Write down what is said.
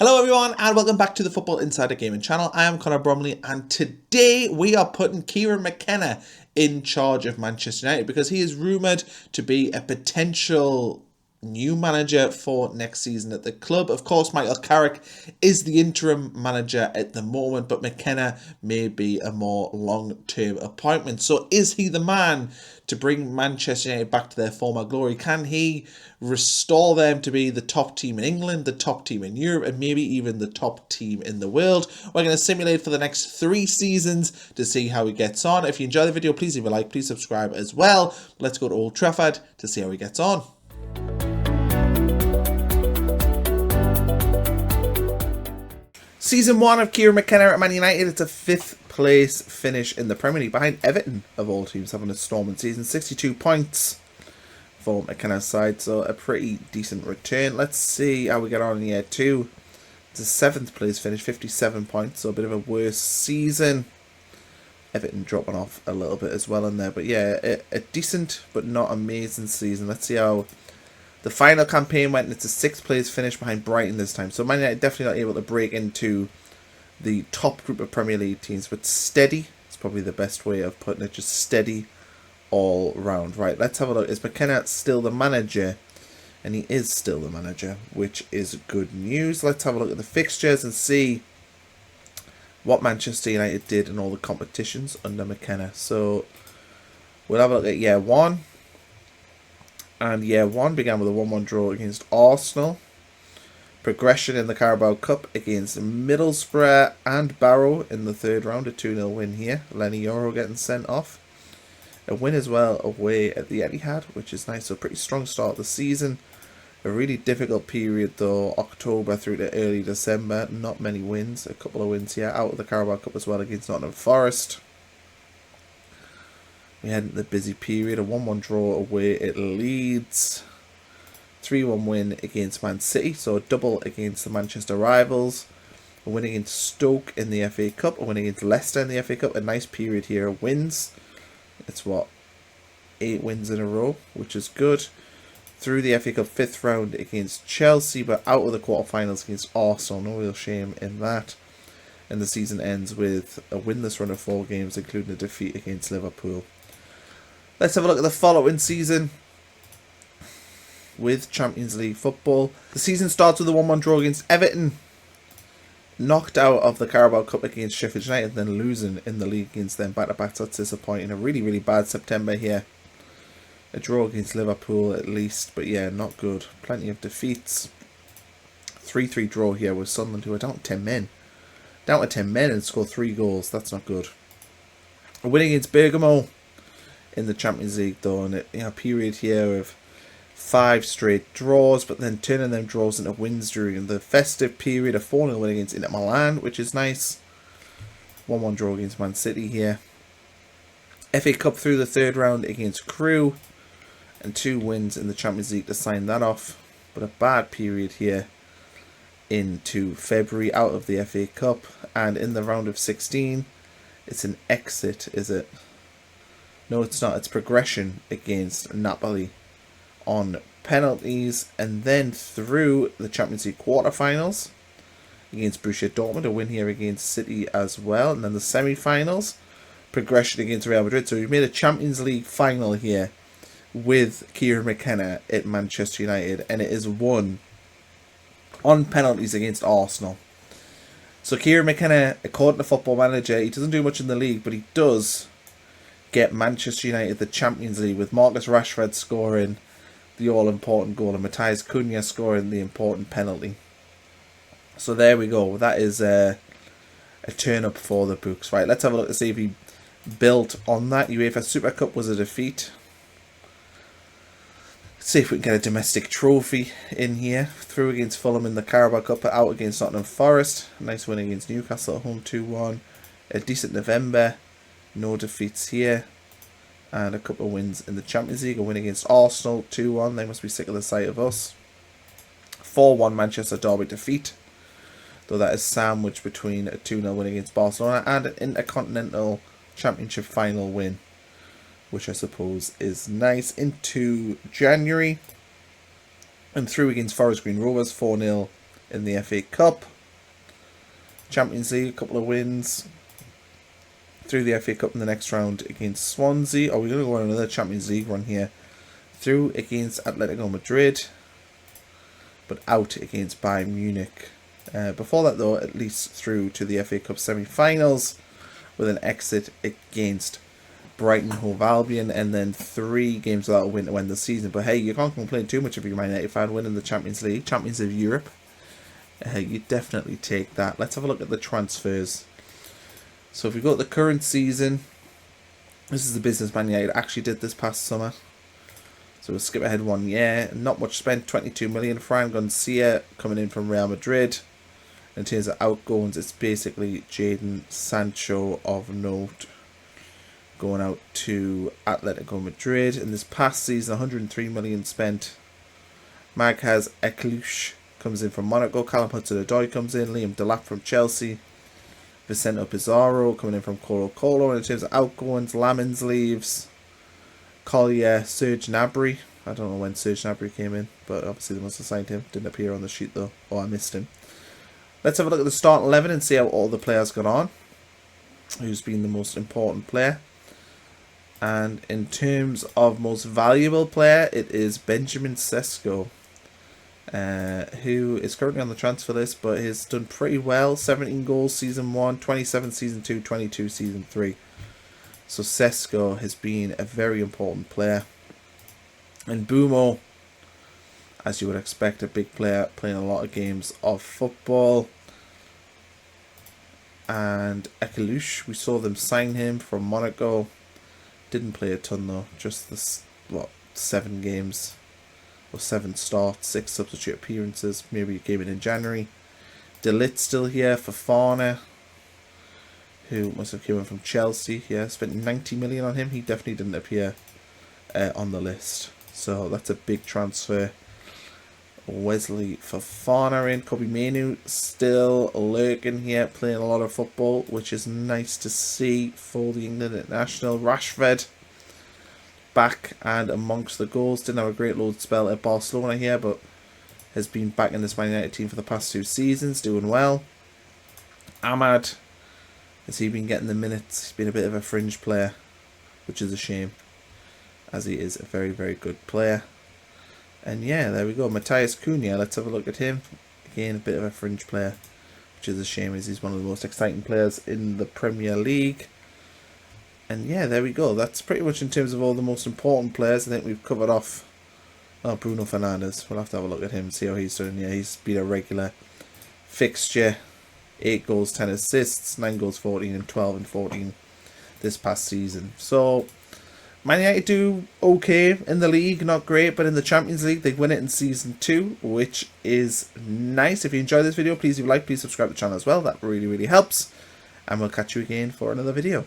Hello everyone and welcome back to the Football Insider Gaming channel. I am Connor Bromley and today we are putting Kieran McKenna in charge of Manchester United because he is rumoured to be a potential new manager for next season at the club. Of course, Michael Carrick is the interim manager at the moment, but McKenna may be a more long-term appointment. So is he the man to bring Manchester United back to their former glory? Can he restore them to be the top team in England, the top team in Europe, and maybe even the top team in the world? We're going to simulate for the next 3 seasons to see how he gets on. If you enjoy the video, please leave a like, please subscribe as well. Let's go to Old Trafford to see how he gets on. Season 1 of Kieran McKenna at Man United. It's a 5th place finish in the Premier League behind Everton, of all teams, having a storming season. 62 points for McKenna's side, so a pretty decent return. Let's see how we get on in year 2. It's a 7th place finish, 57 points, so a bit of a worse season. Everton dropping off a little bit as well in there, but yeah, a decent but not amazing season. Let's see how the final campaign went. It's a 6th place finish behind Brighton this time. So Man United definitely not able to break into the top group of Premier League teams, but steady. It's probably the best way of putting it. Just steady all round. Right, let's have a look. Is McKenna still the manager? And he is still the manager, which is good news. Let's have a look at the fixtures and see what Manchester United did in all the competitions under McKenna. So we'll have a look at year 1. And year 1 began with a 1-1 draw against Arsenal. Progression in the Carabao Cup against Middlesbrough and Barrow in the 3rd round. A 2-0 win here. Lenny Yoro getting sent off. A win as well away at the Etihad, which is nice. So pretty strong start of the season. A really difficult period though. October through to early December. Not many wins. A couple of wins here out of the Carabao Cup as well against Nottingham Forest. We had the busy period, a 1-1 draw away at Leeds, 3-1 win against Man City, so a double against the Manchester rivals, a win against Stoke in the FA Cup, a win against Leicester in the FA Cup, a nice period here of wins. It's 8 wins in a row, which is good. Through the FA Cup 5th round against Chelsea, but out of the quarterfinals against Arsenal, no real shame in that. And the season ends with a winless run of 4 games, including a defeat against Liverpool. Let's have a look at the following season with Champions League football. The season starts with a 1-1 draw against Everton. Knocked out of the Carabao Cup against Sheffield United, then losing in the league against them back-to-back. That's disappointing. A really, really bad September here. A draw against Liverpool at least, but yeah, not good. Plenty of defeats. 3-3 draw here with Sunderland, who are down to 10 men. Down to 10 men and score 3 goals. That's not good. A win against Bergamo in the Champions League though, and a period here of 5 straight draws, but then turning them draws into wins during the festive period. A 4-0 win against Inter Milan, which is nice. 1-1 draw against Man City here. FA Cup through the 3rd round against Crewe, and 2 wins in the Champions League to sign that off. But a bad period here into February out of the FA Cup, and in the round of 16, it's an exit, is it? No, it's not. It's progression against Napoli on penalties. And then through the Champions League quarterfinals against Borussia Dortmund. A win here against City as well. And then the semi-finals. Progression against Real Madrid. So we've made a Champions League final here with Kieran McKenna at Manchester United. And it is won on penalties against Arsenal. So Kieran McKenna, according to Football Manager, he doesn't do much in the league, but he does get Manchester United the Champions League, with Marcus Rashford scoring the all-important goal and Matthias Cunha scoring the important penalty. So there we go. That is a turn-up for the books. Right, let's have a look to see if he built on that. UEFA Super Cup was a defeat. Let's see if we can get a domestic trophy in here. Through against Fulham in the Carabao Cup, out against Nottingham Forest. Nice win against Newcastle at home 2-1. A decent November. No defeats here. And a couple of wins in the Champions League. A win against Arsenal 2-1. They must be sick of the sight of us. 4-1 Manchester Derby defeat. Though that is sandwiched between a 2-0 win against Barcelona and an Intercontinental Championship final win, which I suppose is nice. Into January, and through against Forest Green Rovers 4-0 in the FA Cup. Champions League, a couple of wins. Through the FA Cup in the next round against Swansea. We're going to go on another Champions League run here. Through against Atletico Madrid, but out against Bayern Munich. Before that, though, at least through to the FA Cup semi-finals with an exit against Brighton Hove Albion, and then 3 games without a win to end the season. But hey, you can't complain too much if you're Man United fan winning the Champions League, Champions of Europe. You definitely take that. Let's have a look at the transfers. So if we go to the current season, this is the business Man United actually did this past summer. So we'll skip ahead 1 year. Not much spent, 22 million. Fran Garcia coming in from Real Madrid. In terms of outgoings, it's basically Jadon Sancho of note going out to Atletico Madrid. In this past season, 103 million spent. Magaz Eklush comes in from Monaco. Callum Hudson-Odoi comes in. Liam Delap from Chelsea. Vicente Pizarro coming in from Colo-Colo. And in terms of outgoings, Lamens leaves. Collier, Serge Gnabry. I don't know when Serge Gnabry came in, but obviously they must have signed him. Didn't appear on the sheet though. I missed him. Let's have a look at the start 11 and see how all the players got on. Who's been the most important player. And in terms of most valuable player, it is Benjamin Sesko. Who is currently on the transfer list, but has done pretty well. 17 goals season 1, 27 season 2, 22 season 3. So Sesko has been a very important player. And Bumo, as you would expect, a big player, playing a lot of games of football. And Eklush, we saw them sign him from Monaco. Didn't play a ton though, just this, 7 games. Or 7 starts, 6 substitute appearances. Maybe he came in January. De Ligt still here. Fofana, who must have come in from Chelsea. Yeah, spent 90 million on him. He definitely didn't appear on the list. So that's a big transfer. Wesley Fofana in. Kobe Mainoo still lurking here, playing a lot of football, which is nice to see for the England international. Rashford back and amongst the goals. Didn't have a great load spell at Barcelona here, but has been back in this Man United team for the past 2 seasons, doing well. Ahmad, has he been getting the minutes? He's been a bit of a fringe player, which is a shame, as he is a very, very good player. And yeah, there we go. Matthias Cunha, let's have a look at him. Again, a bit of a fringe player, which is a shame, as he's one of the most exciting players in the Premier League. And yeah, there we go. That's pretty much in terms of all the most important players. I think we've covered off Bruno Fernandes. We'll have to have a look at him, see how he's doing. Yeah, he's been a regular fixture. 8 goals, 10 assists, 9 goals, 14 and 12 and 14 this past season. So Man United do okay in the league, not great, but in the Champions League they win it in season 2, which is nice. If you enjoyed this video, please leave a like, please subscribe to the channel as well. That really, really helps. And we'll catch you again for another video.